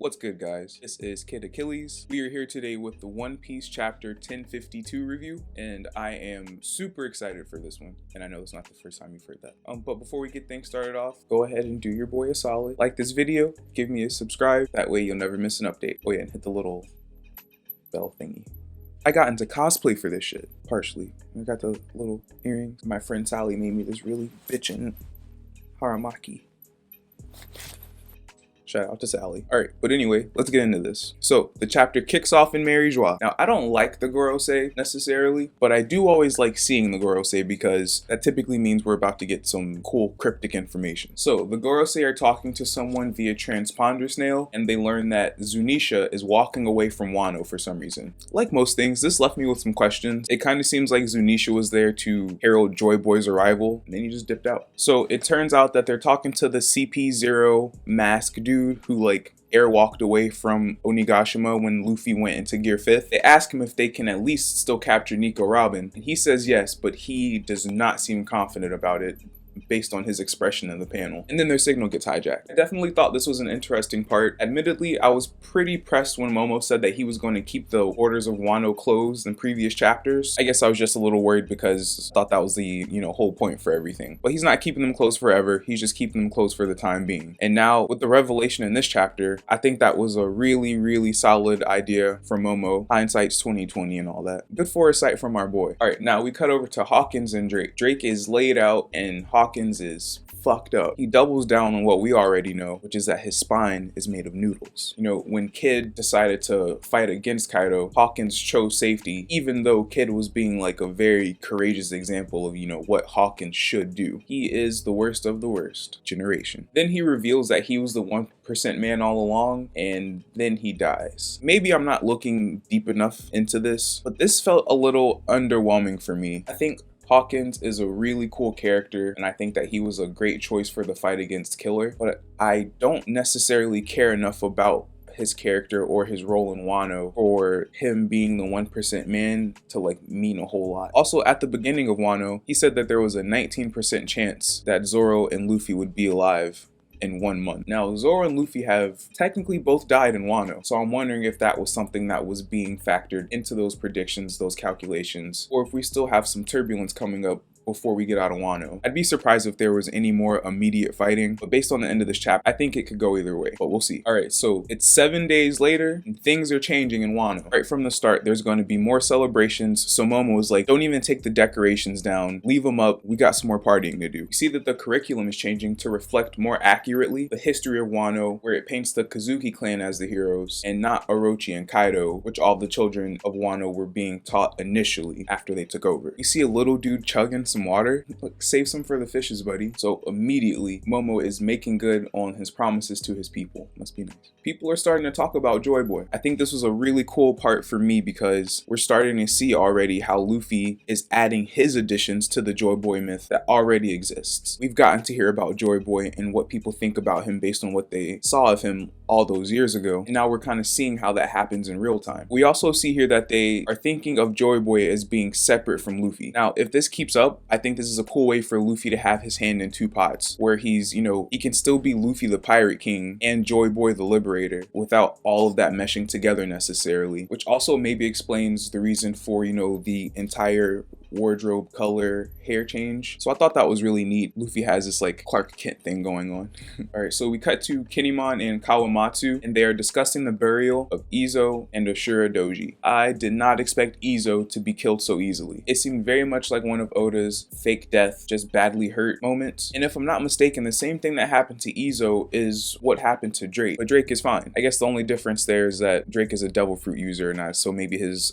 What's good, guys? This is Kid Achilles. We are here today with the One Piece chapter 1052 review, and I am super excited for this one. And I know it's not the first time you've heard that. But before we get things started off, go ahead and do your boy a solid. Like this video, give me a subscribe. That way you'll never miss an update. Oh yeah, and hit the little bell thingy. I got into cosplay for this shit, partially. I got the little earrings. My friend Sally made me this really bitchin' haramaki. Shout out to Sally. Alright, but anyway, let's get into this. So, the chapter kicks off in Mary Joie. Now, I don't like the Gorosei necessarily, but I do always like seeing the Gorosei because that typically means we're about to get some cool cryptic information. So, the Gorosei are talking to someone via transponder snail, and they learn that Zunisha is walking away from Wano for some reason. Like most things, this left me with some questions. It kind of seems like Zunisha was there to herald Joy Boy's arrival, and then he just dipped out. So, it turns out that they're talking to the CP0 mask dude who like airwalked away from Onigashima when Luffy went into Gear 5th. They ask him if they can at least still capture Nico Robin, and he says yes, but he does not seem confident about it based on his expression in the panel. And then their signal gets hijacked. I definitely thought this was an interesting part. Admittedly, I was pretty pressed when Momo said that he was going to keep the orders of Wano closed in previous chapters. I guess I was just a little worried because I thought that was the, whole point for everything. But he's not keeping them closed forever. He's just keeping them closed for the time being. And now with the revelation in this chapter, I think that was a really, really solid idea from Momo. Hindsight's 2020 and all that. Good foresight from our boy. All right, now we cut over to Hawkins and Drake. Drake is laid out and Hawkins is fucked up. He doubles down on what we already know, which is that his spine is made of noodles. When Kid decided to fight against Kaido, Hawkins chose safety, even though Kid was being like a very courageous example of, what Hawkins should do. He is the worst of the worst generation. Then he reveals that he was the 1% man all along, and then he dies. Maybe I'm not looking deep enough into this, but this felt a little underwhelming for me. I think Hawkins is a really cool character, and I think that he was a great choice for the fight against Killer, but I don't necessarily care enough about his character or his role in Wano for him being the 1% man to mean a whole lot. Also, at the beginning of Wano, he said that there was a 19% chance that Zoro and Luffy would be alive in 1 month. Now, Zoro and Luffy have technically both died in Wano, so I'm wondering if that was something that was being factored into those predictions, those calculations, or if we still have some turbulence coming up before we get out of Wano. I'd be surprised if there was any more immediate fighting, but based on the end of this chapter, I think it could go either way, but we'll see. All right, so it's 7 days later, and things are changing in Wano. Right from the start, there's going to be more celebrations, so Momo was like, don't even take the decorations down, leave them up, we got some more partying to do. You see that the curriculum is changing to reflect more accurately the history of Wano, where it paints the Kazuki clan as the heroes, and not Orochi and Kaido, which all the children of Wano were being taught initially after they took over. You see a little dude chugging some water, save some for the fishes, buddy. So immediately Momo is making good on his promises to his people. Must be nice. People are starting to talk about Joy Boy. I think this was a really cool part for me because we're starting to see already how Luffy is adding his additions to the Joy Boy myth that already exists. We've gotten to hear about Joy Boy and what people think about him based on what they saw of him all those years ago, and now we're kind of seeing how that happens in real time. We also see here that they are thinking of Joy Boy as being separate from Luffy. Now, if this keeps up, I think this is a cool way for Luffy to have his hand in two pots, where he's, he can still be Luffy the Pirate King and Joy Boy the Liberator without all of that meshing together necessarily, which also maybe explains the reason for, the entire wardrobe color hair change. So I thought that was really neat. Luffy has this Clark Kent thing going on. All right, so we cut to Kinemon and Kawamatsu, and they are discussing the burial of Izo and Ashura Doji. I did not expect Izo to be killed so easily. It seemed very much like one of Oda's fake death, just badly hurt moments. And if I'm not mistaken, the same thing that happened to Izo is what happened to Drake, but Drake is fine. I guess the only difference there is that Drake is a devil fruit user, and so maybe his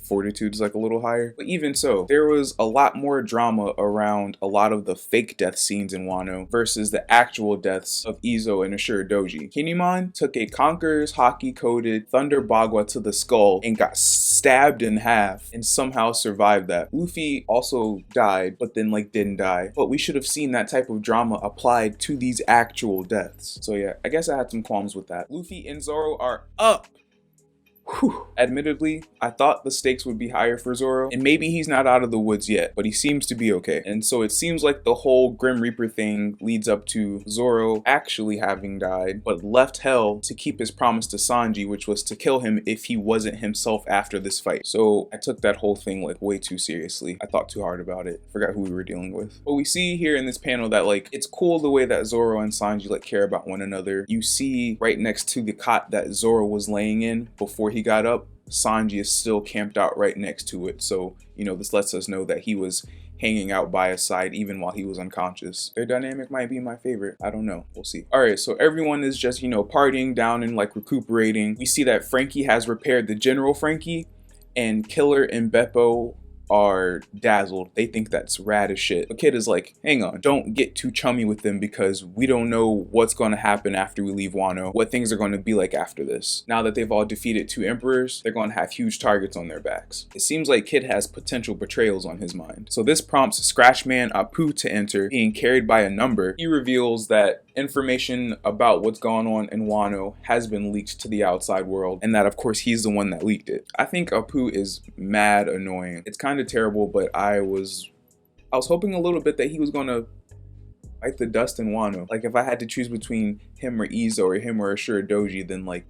fortitude is a little higher. But even so, there was a lot more drama around a lot of the fake death scenes in Wano versus the actual deaths of Izo and Ashura Doji. Kinemon took a Conqueror's Haki coated Thunder Bagua to the skull and got stabbed in half and somehow survived that. Luffy also died, but then didn't die. But we should have seen that type of drama applied to these actual deaths. So yeah, I guess I had some qualms with that. Luffy and Zoro are up. Whew. Admittedly, I thought the stakes would be higher for Zoro, and maybe he's not out of the woods yet, but he seems to be okay. And so it seems like the whole Grim Reaper thing leads up to Zoro actually having died, but left Hell to keep his promise to Sanji, which was to kill him if he wasn't himself after this fight. So I took that whole thing like way too seriously. I thought too hard about it. Forgot who we were dealing with. But we see here in this panel that like it's cool the way that Zoro and Sanji like care about one another. You see right next to the cot that Zoro was laying in before he got up, Sanji is still camped out right next to it. So, you know, this lets us know that he was hanging out by his side even while he was unconscious. Their dynamic might be my favorite. I don't know. We'll see. All right, so everyone is just, you know, partying down and like recuperating. We see that Frankie has repaired the General Frankie, and Killer and Beppo are dazzled. They think that's rad as shit. The kid is like, hang on, don't get too chummy with them because we don't know what's going to happen after we leave Wano, what things are going to be like after this. Now that they've all defeated 2 emperors, they're going to have huge targets on their backs. It seems like Kid has potential betrayals on his mind. So this prompts Scratchman Apu to enter, being carried by a number. He reveals that information about what's going on in Wano has been leaked to the outside world, and that of course he's the one that leaked it. I think Apu is mad annoying. It's kind of terrible, but I was hoping a little bit that he was gonna bite the dust in Wano. Like if I had to choose between him or Izo or him or Ashura Doji, then like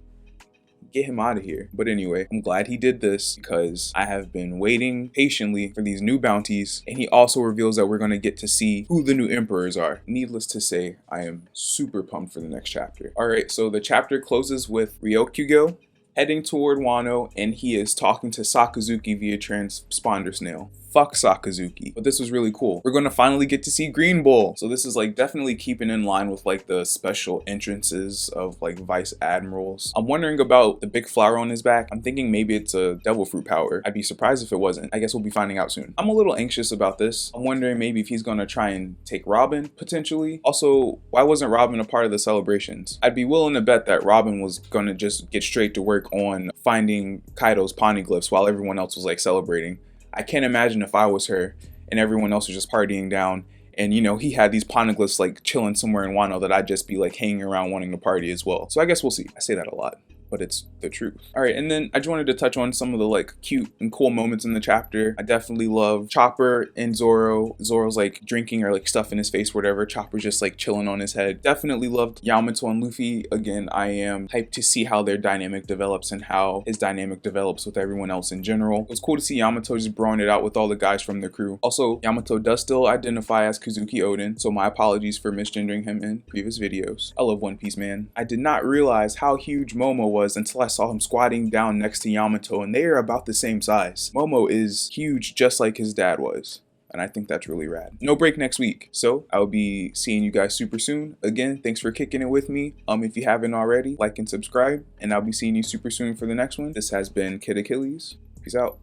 get him out of here. But anyway, I'm glad he did this because I have been waiting patiently for these new bounties, and he also reveals that we're going to get to see who the new emperors are. Needless to say, I am super pumped for the next chapter. All right, so the chapter closes with Ryokugo heading toward Wano, and he is talking to Sakazuki via transponder snail. Fuck Sakazuki. But this was really cool. We're gonna finally get to see Green Bull. So this is like definitely keeping in line with like the special entrances of like vice admirals. I'm wondering about the big flower on his back. I'm thinking maybe it's a devil fruit power. I'd be surprised if it wasn't. I guess we'll be finding out soon. I'm a little anxious about this. I'm wondering maybe if he's gonna try and take Robin potentially. Also, why wasn't Robin a part of the celebrations? I'd be willing to bet that Robin was gonna just get straight to work on finding Kaido's poneglyphs while everyone else was like celebrating. I can't imagine if I was her and everyone else was just partying down and, you know, he had these poneglyphs like chilling somewhere in Wano that I'd just be like hanging around wanting to party as well. So I guess we'll see. I say that a lot, but it's the truth. All right, and then I just wanted to touch on some of the like cute and cool moments in the chapter. I definitely love Chopper and Zoro. Zoro's like drinking or like stuff in his face, whatever. Chopper's just like chilling on his head. Definitely loved Yamato and Luffy. Again, I am hyped to see how their dynamic develops and how his dynamic develops with everyone else in general. It was cool to see Yamato just broing it out with all the guys from the crew. Also, Yamato does still identify as Kazuki Oden, so my apologies for misgendering him in previous videos. I love One Piece, man. I did not realize how huge Momo was until I saw him squatting down next to Yamato, and they are about the same size. Momo is huge just like his dad was, and I think that's really rad. No break next week, so I'll be seeing you guys super soon. Again, thanks for kicking it with me. If you haven't already, like and subscribe, and I'll be seeing you super soon for the next one. This has been Kid Achilles. Peace out.